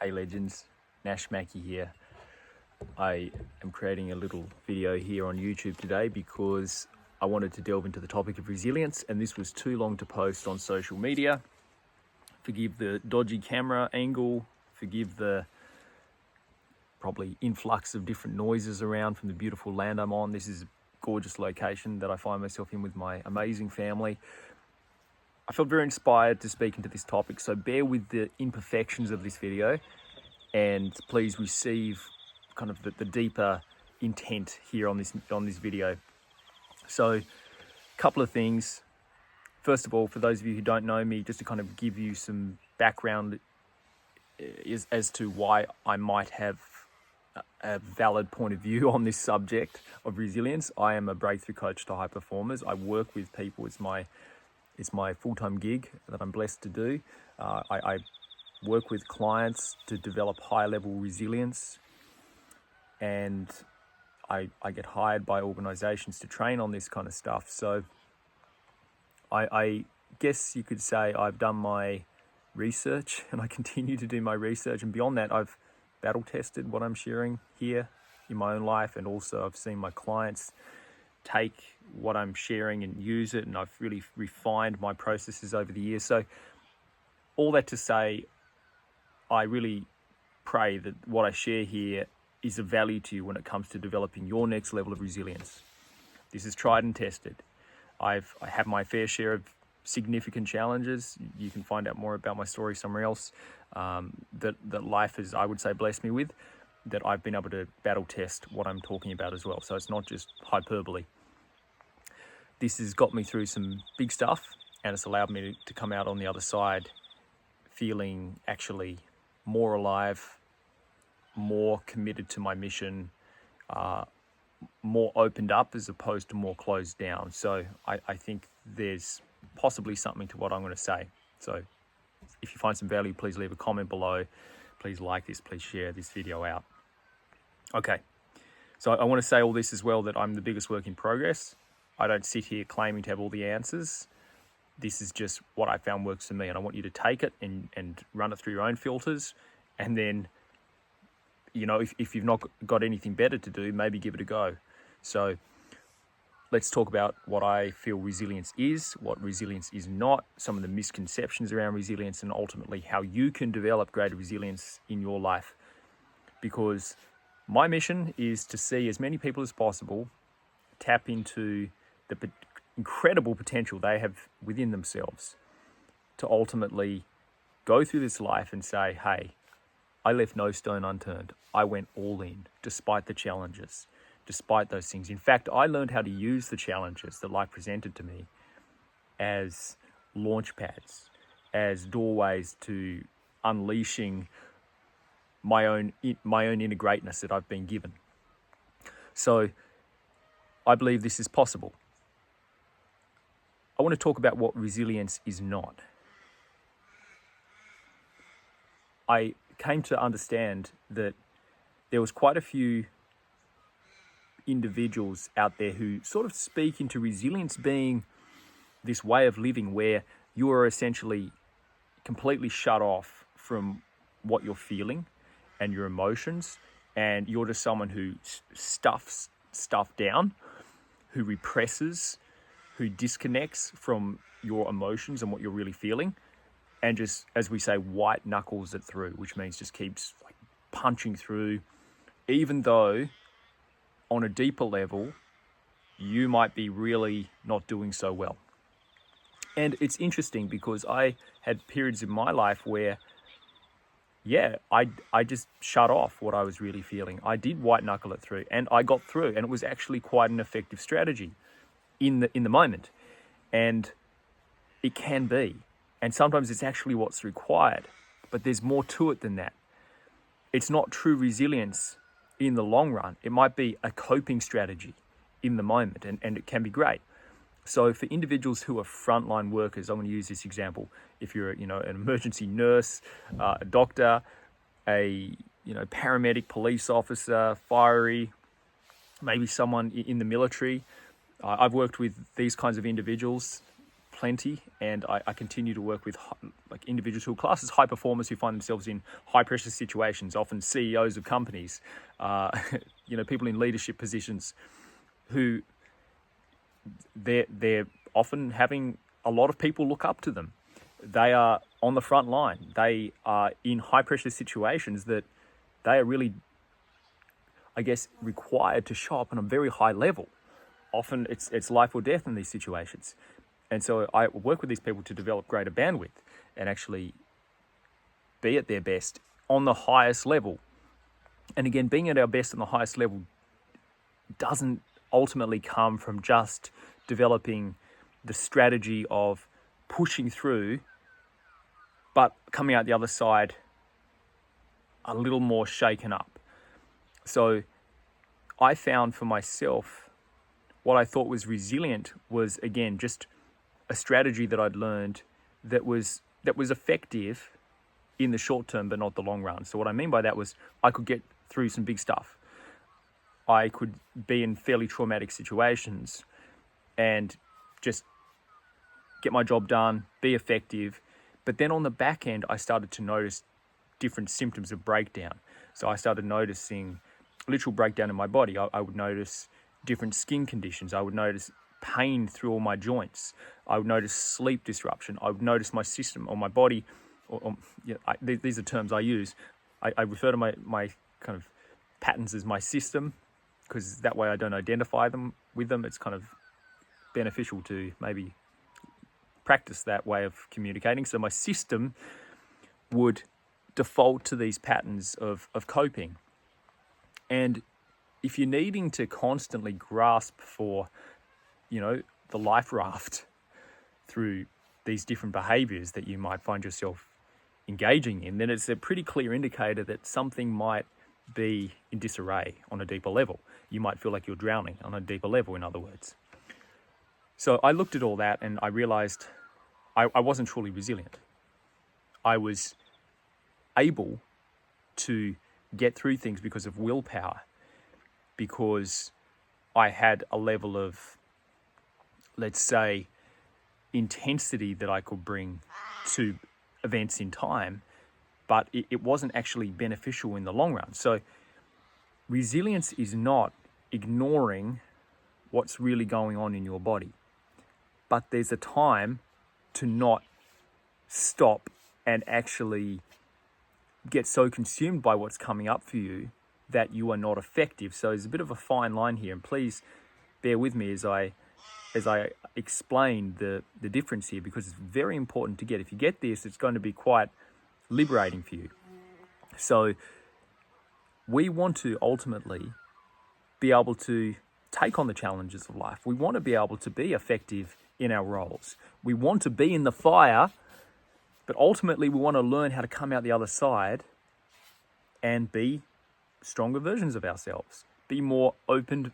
Hey legends, Nash Mackey here. I am creating a little video here on YouTube today because I wanted to delve into the topic of resilience, and this was too long to post on social media. Forgive the dodgy camera angle, forgive the probably influx of different noises around from the beautiful land I'm on. This is a gorgeous location that I find myself in with my amazing family. I felt very inspired to speak into this topic, so bear with the imperfections of this video and please receive kind of the deeper intent here on this video. So a couple of things. First of all, for those of you who don't know me, just to kind of give you some background as to why I might have a valid point of view on this subject of resilience. I am a breakthrough coach to high performers. I work with people. It's my full-time gig that I'm blessed to do. I work with clients to develop high-level resilience, and I get hired by organizations to train on this kind of stuff. So I guess you could say I've done my research, and I continue to do my research, and beyond that I've battle tested what I'm sharing here in my own life, and also I've seen my clients take what I'm sharing and use it, and I've really refined my processes over the years. So all that to say, I really pray that what I share here is of value to you when it comes to developing your next level of resilience. This is tried and tested. I have my fair share of significant challenges. You can find out more about my story somewhere else, that life has, I would say, blessed me with, that I've been able to battle test what I'm talking about as well. So it's not just hyperbole. This has got me through some big stuff, and it's allowed me to come out on the other side feeling actually more alive, more committed to my mission, more opened up as opposed to more closed down. So I think there's possibly something to what I'm going to say. So if you find some value, please leave a comment below. Please like this, please share this video out. Okay, so I want to say all this as well, that I'm the biggest work in progress. I don't sit here claiming to have all the answers. This is just what I found works for me, and I want you to take it and run it through your own filters, and then, you know, if you've not got anything better to do, maybe give it a go. So let's talk about what I feel resilience is, what resilience is not, some of the misconceptions around resilience, and ultimately how you can develop greater resilience in your life. Because my mission is to see as many people as possible tap into the incredible potential they have within themselves to ultimately go through this life and say, hey, I left no stone unturned. I went all in, despite the challenges, despite those things. In fact, I learned how to use the challenges that life presented to me as launch pads, as doorways to unleashing my own inner greatness that I've been given. So I believe this is possible. I want to talk about what resilience is not. I came to understand that there was quite a few individuals out there who sort of speak into resilience being this way of living where you are essentially completely shut off from what you're feeling and your emotions, and you're just someone who stuffs stuff down, who represses, who disconnects from your emotions and what you're really feeling, and just, as we say, white knuckles it through, which means just keeps like punching through, even though on a deeper level, you might be really not doing so well. And it's interesting because I had periods in my life where, I just shut off what I was really feeling. I did white knuckle it through, and I got through, and it was actually quite an effective strategy in the moment. And it can be. And sometimes it's actually what's required. But there's more to it than that. It's not true resilience in the long run. It might be a coping strategy in the moment, and it can be great. So for individuals who are frontline workers, I'm going to use this example. If you're, an emergency nurse, a doctor, a paramedic, police officer, fiery, maybe someone in the military. I've worked with these kinds of individuals plenty, and I continue to work with like individuals who are classes high performers who find themselves in high pressure situations, often CEOs of companies, people in leadership positions who they're often having a lot of people look up to them. They are on the front line. They are in high pressure situations that they are really, I guess, required to show up on a very high level. Often it's life or death in these situations. And so I work with these people to develop greater bandwidth and actually be at their best on the highest level. And again, being at our best on the highest level doesn't ultimately come from just developing the strategy of pushing through, but coming out the other side a little more shaken up. So I found for myself, what I thought was resilient was, again, just a strategy that I'd learned that was effective in the short term, but not the long run. So what I mean by that was I could get through some big stuff. I could be in fairly traumatic situations and just get my job done, be effective. But then on the back end, I started to notice different symptoms of breakdown. So I started noticing literal breakdown in my body. I would notice different skin conditions. I would notice pain through all my joints. I would notice sleep disruption. I would notice my system or my body. These are terms I use. I refer to my kind of patterns as my system, because that way I don't identify them with them. It's kind of beneficial to maybe practice that way of communicating. So my system would default to these patterns of coping. And if you're needing to constantly grasp for, the life raft through these different behaviors that you might find yourself engaging in, then it's a pretty clear indicator that something might be in disarray on a deeper level. You might feel like you're drowning on a deeper level, in other words. So I looked at all that and I realized I wasn't truly resilient. I was able to get through things because of willpower, because I had a level of, let's say, intensity that I could bring to events in time, but it wasn't actually beneficial in the long run. So resilience is not ignoring what's really going on in your body, but there's a time to not stop and actually get so consumed by what's coming up for you that you are not effective. So there's a bit of a fine line here, and please bear with me as I explain the difference here, because it's very important to get. If you get this, it's going to be quite liberating for you. So we want to ultimately be able to take on the challenges of life. We want to be able to be effective in our roles. We want to be in the fire, but ultimately we want to learn how to come out the other side and be stronger versions of ourselves, be more opened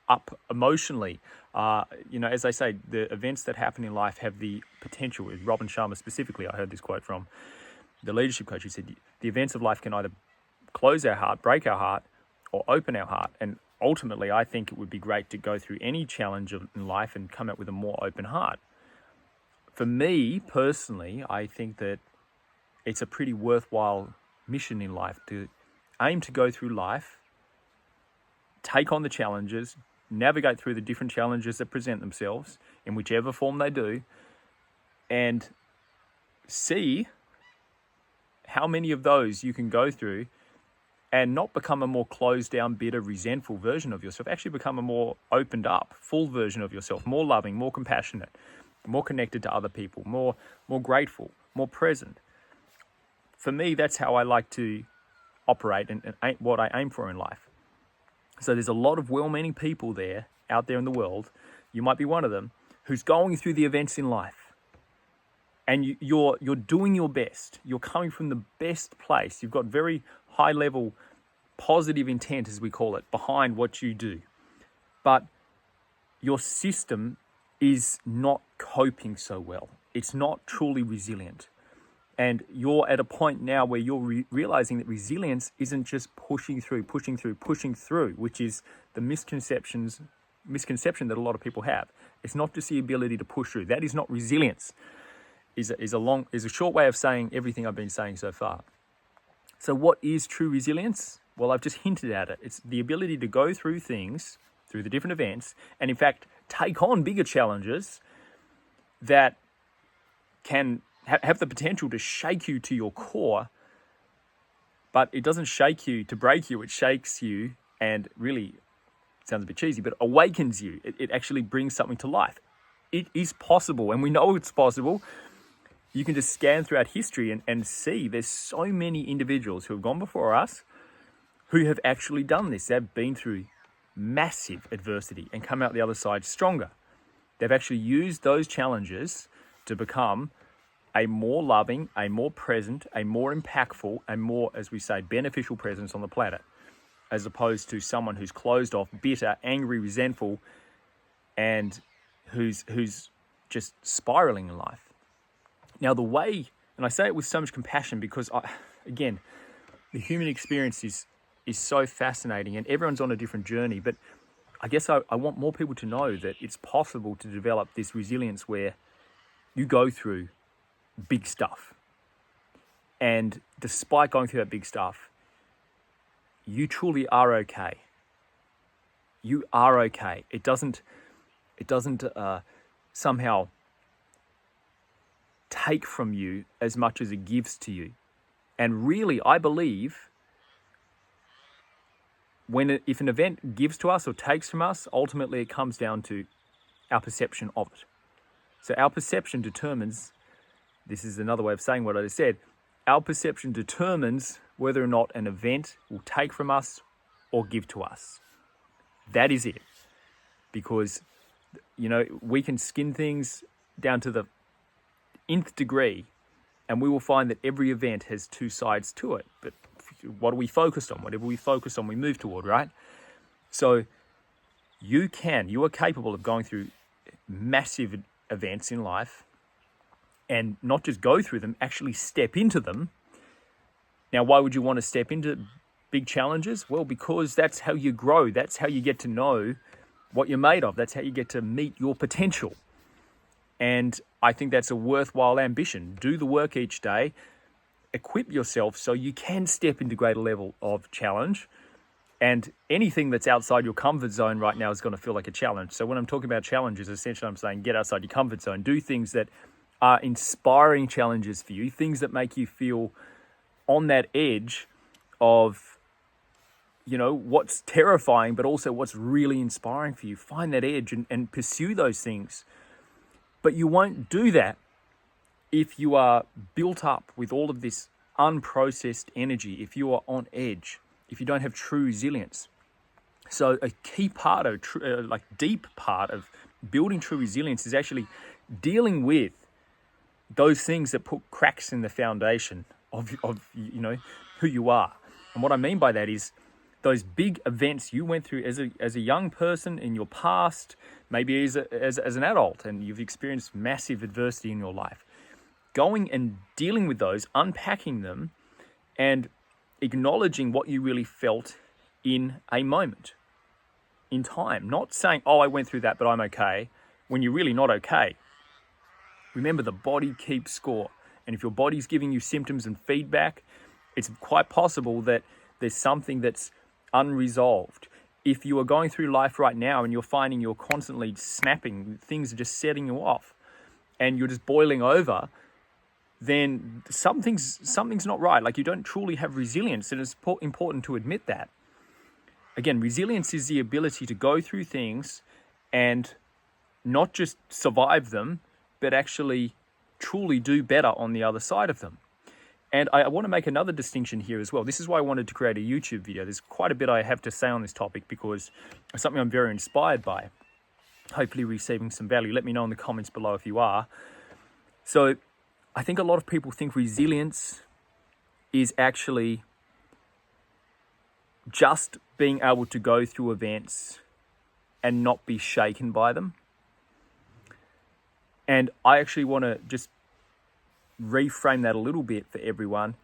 up emotionally. As they say, the events that happen in life have the potential. With Robin Sharma specifically, I heard this quote from the leadership coach. He said, the events of life can either close our heart, break our heart, or open our heart. And ultimately, I think it would be great to go through any challenge in life and come out with a more open heart. For me, personally, I think that it's a pretty worthwhile mission in life to aim to go through life, take on the challenges, navigate through the different challenges that present themselves in whichever form they do, and see how many of those you can go through and not become a more closed down, bitter, resentful version of yourself. Actually become a more opened up, full version of yourself, more loving, more compassionate, more connected to other people, more grateful, more present. For me, that's how I like to operate and what I aim for in life. So there's a lot of well-meaning people out there in the world, you might be one of them, who's going through the events in life. And you're doing your best. You're coming from the best place. You've got very high level positive intent, as we call it, behind what you do. But your system is not coping so well. It's not truly resilient. And you're at a point now where you're realizing that resilience isn't just pushing through, which is the misconception that a lot of people have. It's not just the ability to push through. That is not resilience. Is a short way of saying everything I've been saying so far. So what is true resilience? Well, I've just hinted at it. It's the ability to go through things, through the different events, and in fact, take on bigger challenges that can have the potential to shake you to your core, but it doesn't shake you to break you. It shakes you and really, it sounds a bit cheesy, but awakens you. It actually brings something to life. It is possible, and we know it's possible. You can just scan throughout history and see there's so many individuals who have gone before us who have actually done this. They've been through massive adversity and come out the other side stronger. They've actually used those challenges to become a more loving, a more present, a more impactful, a more, as we say, beneficial presence on the planet, as opposed to someone who's closed off, bitter, angry, resentful, and who's just spiraling in life. Now, the way, and I say it with so much compassion because, again, the human experience is so fascinating and everyone's on a different journey. But I guess I want more people to know that it's possible to develop this resilience where you go through big stuff. And despite going through that big stuff, you truly are okay. You are okay. It doesn't somehow take from you as much as it gives to you. And really, I believe if an event gives to us or takes from us, ultimately it comes down to our perception of it. So our perception determines, this is another way of saying what I just said, our perception determines whether or not an event will take from us or give to us. That is it. Because, we can skin things down to the nth degree, and we will find that every event has two sides to it. But what are we focused on? Whatever we focus on, we move toward, right? So you are capable of going through massive events in life and not just go through them, actually step into them. Now, why would you want to step into big challenges? Well, because that's how you grow. That's how you get to know what you're made of. That's how you get to meet your potential. And I think that's a worthwhile ambition. Do the work each day, equip yourself so you can step into greater level of challenge. And anything that's outside your comfort zone right now is going to feel like a challenge. So when I'm talking about challenges, essentially I'm saying get outside your comfort zone. Do things that are inspiring challenges for you, things that make you feel on that edge of, what's terrifying, but also what's really inspiring for you. Find that edge and pursue those things. But you won't do that if you are built up with all of this unprocessed energy, if you are on edge, if you don't have true resilience. So a key part of, deep part of building true resilience is actually dealing with those things that put cracks in the foundation of who you are. And what I mean by that is those big events you went through as a young person in your past, maybe as an adult, and you've experienced massive adversity in your life. Going and dealing with those, unpacking them, and acknowledging what you really felt in a moment, in time. Not saying, I went through that, but I'm okay, when you're really not okay. Remember, the body keeps score. And if your body's giving you symptoms and feedback, it's quite possible that there's something that's unresolved. If you are going through life right now and you're finding you're constantly snapping, things are just setting you off, and you're just boiling over, then something's not right. Like, you don't truly have resilience, and it's important to admit that. Again, resilience is the ability to go through things and not just survive them, but actually truly do better on the other side of them. And I want to make another distinction here as well. This is why I wanted to create a YouTube video. There's quite a bit I have to say on this topic because it's something I'm very inspired by. Hopefully receiving some value. Let me know in the comments below if you are. So I think a lot of people think resilience is actually just being able to go through events and not be shaken by them. And I actually want to just reframe that a little bit for everyone.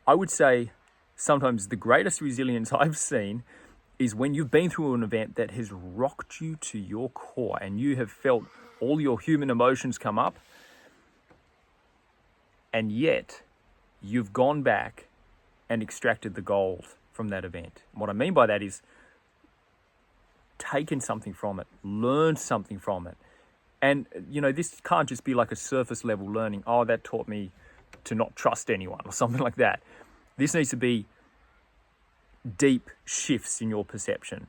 I would say sometimes the greatest resilience I've seen is when you've been through an event that has rocked you to your core and you have felt all your human emotions come up, and yet you've gone back and extracted the gold from that event. And what I mean by that is taken something from it, learned something from it. And, this can't just be like a surface level learning. Oh, that taught me to not trust anyone or something like that. This needs to be deep shifts in your perception.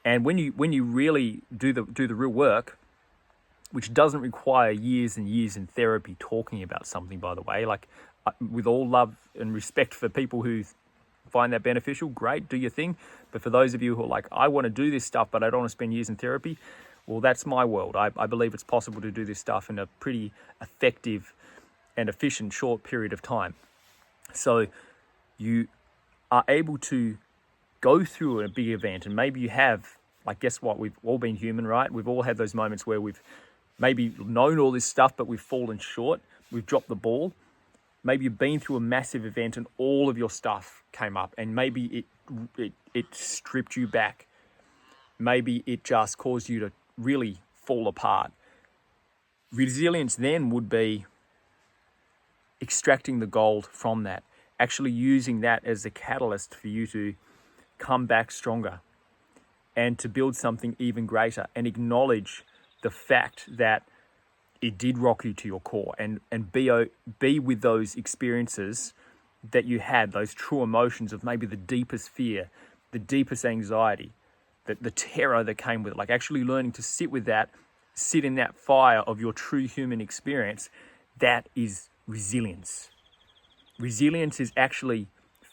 And when you really do the real work, which doesn't require years and years in therapy talking about something, by the way, like with all love and respect for people who find that beneficial, great, do your thing. But for those of you who are like, I want to do this stuff, but I don't want to spend years in therapy, well, that's my world. I believe it's possible to do this stuff in a pretty effective and efficient short period of time. So you are able to go through a big event, and maybe you have, like, guess what? We've all been human, right? We've all had those moments where we've maybe known all this stuff, but we've fallen short. We've dropped the ball. Maybe you've been through a massive event and all of your stuff came up, and maybe it stripped you back. Maybe it just caused you to really fall apart. Resilience then would be extracting the gold from that, actually using that as a catalyst for you to come back stronger and to build something even greater, and acknowledge the fact that it did rock you to your core, and be with those experiences that you had, those true emotions of maybe the deepest fear, the deepest anxiety, the terror that came with it, like actually learning to sit with that, sit in that fire of your true human experience. That is resilience. Resilience is actually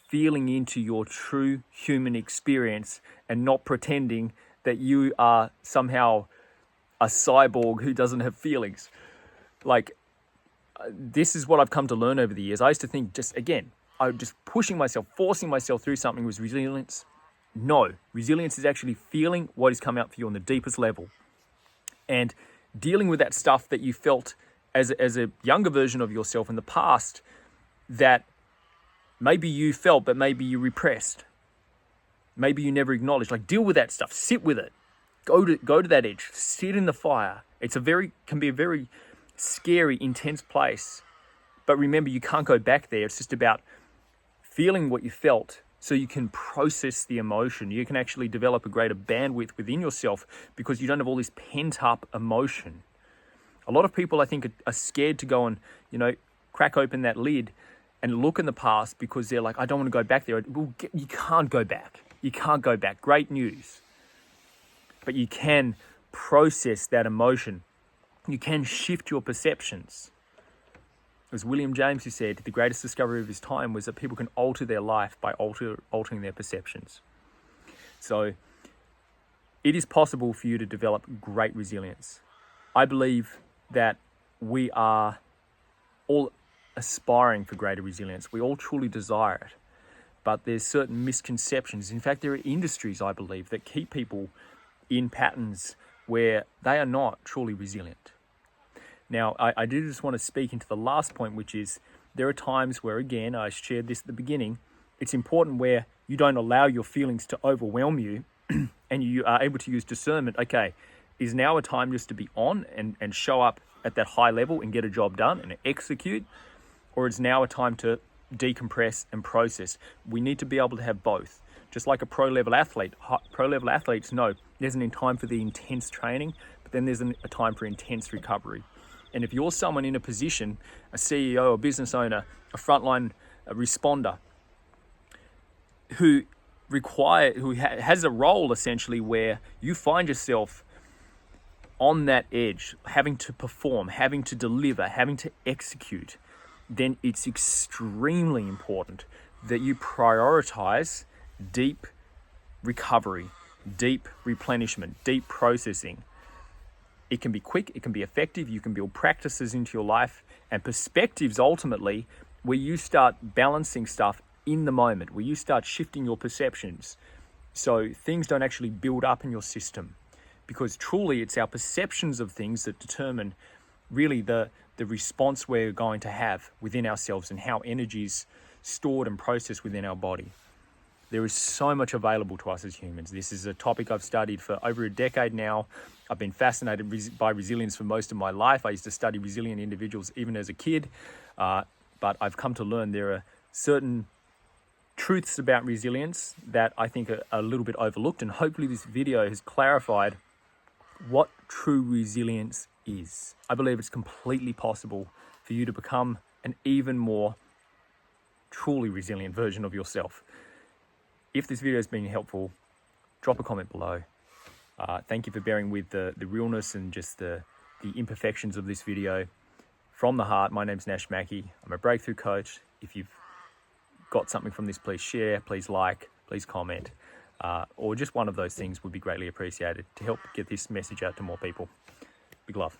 feeling into your true human experience and not pretending that you are somehow a cyborg who doesn't have feelings. Like, this is what I've come to learn over the years. I used to think I was just pushing myself, forcing myself through something was resilience. No, resilience is actually feeling what is coming up for you on the deepest level and dealing with that stuff that you felt as a younger version of yourself in the past that maybe you felt, but maybe you repressed. Maybe you never acknowledged. Like, deal with that stuff, sit with it. Go to that edge, sit in the fire. Can be a very scary, intense place. But remember, you can't go back there. It's just about feeling what you felt so you can process the emotion. You can actually develop a greater bandwidth within yourself because you don't have all this pent-up emotion. A lot of people, I think, are scared to go and, crack open that lid and look in the past because they're like, I don't want to go back there. Well, you can't go back. You can't go back. Great news. But you can process that emotion. You can shift your perceptions. It was William James who said the greatest discovery of his time was that people can alter their life by altering their perceptions. So it is possible for you to develop great resilience. I believe that we are all aspiring for greater resilience. We all truly desire it. But there's certain misconceptions. In fact, there are industries, I believe, that keep people in patterns where they are not truly resilient. Now, I do just want to speak into the last point, which is there are times where, again, I shared this at the beginning, it's important where you don't allow your feelings to overwhelm you and you are able to use discernment. Okay, is now a time just to be on and show up at that high level and get a job done and execute? Or is now a time to decompress and process? We need to be able to have both. Just like a pro-level athlete. Pro-level athletes know there's a time for the intense training, but then there's a time for intense recovery. And if you're someone in a position, a CEO, a business owner, a frontline responder, who has a role essentially where you find yourself on that edge, having to perform, having to deliver, having to execute, then it's extremely important that you prioritize deep recovery, deep replenishment, deep processing. It can be quick, it can be effective, you can build practices into your life and perspectives ultimately where you start balancing stuff in the moment, where you start shifting your perceptions so things don't actually build up in your system. Because truly it's our perceptions of things that determine really the response we're going to have within ourselves and how energy is stored and processed within our body. There is so much available to us as humans. This is a topic I've studied for over a decade now. I've been fascinated by resilience for most of my life. I used to study resilient individuals even as a kid, but I've come to learn there are certain truths about resilience that I think are a little bit overlooked, and hopefully this video has clarified what true resilience is. I believe it's completely possible for you to become an even more truly resilient version of yourself. If this video has been helpful, drop a comment below. Thank you for bearing with the realness and just the imperfections of this video. From the heart, my name's Nash Mackey. I'm a breakthrough coach. If you've got something from this, please share, please like, please comment, or just one of those things would be greatly appreciated to help get this message out to more people. Big love.